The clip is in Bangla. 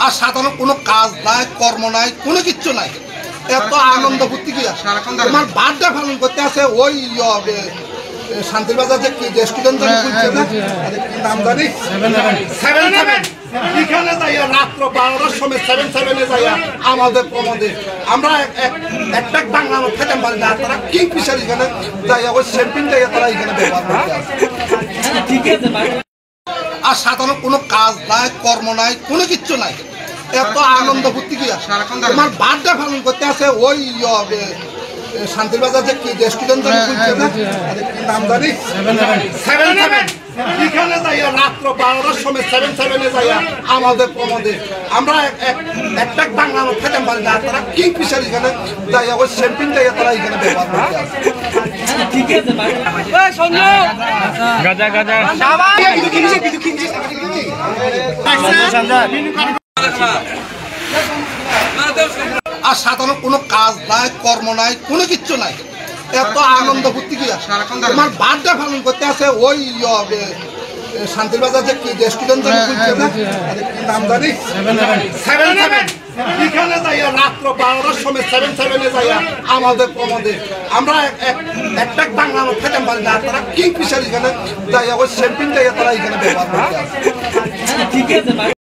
আর সাধারণ কোনো কাজ নাই, কর্ম নাই, কোনো কিচ্ছু নাই। এত আনন্দ ফুর্তি কি তোমার বার্থডে পালন করতে আছে ওই শান্তির বাজার যে রেস্টুরেন্ট নাম জানি 7-7 এখানে যাইয়া রাত্র 12টার সময় 7-7-এ যাইয়া আমাদের প্রমোদে আমরা একটা বাংলা খেতে পারি না, তারা কিং ফিশার এখানে যাইয়া ওই শ্যাম্পিং যাইয়া তারা এখানে ব্যবহার করতে আছে। আর সাধারণ কোনো কাজ নাই, কর্ম নাই, কোনো কিচ্ছু নাই। এত আনন্দ ফুর্তি কি তোমার বার্থডে পালন করতে আছে ওই শান্তির বাজার যে রেস্টুরেন্ট নাম জানি 7-7 এখানে যাইয়া রাত্র 12টার সময় 7-7-এ যাইয়া আমাদের প্রমোদে আমরা একটা বাংলা খেতে পারি না, তারা কিং ফিশার এখানে যাইয়া ওই শ্যাম্পিং যাইয়া তারা এখানে ব্যবহার করতে আছে। আর সাধারণ কোনো কাজ নাই, কর্ম নাই, কোনো কিচ্ছু নাই। এত আনন্দ ফুর্তি কি তোমার বার্থডে পালন করতে আছে ওই শান্তির বাজার যে রেস্টুরেন্ট নাম জানি 7-7 এখানে যাইয়া রাত্র 12টার সময় 7-7-এ যাইয়া আমাদের প্রমোদে আমরা একটা বাংলা খেতে পারি না, তারা কিং ফিশার এখানে যাইয়া ওই শ্যাম্পিং যাইয়া তারা এখানে ব্যবহার করতে আছে।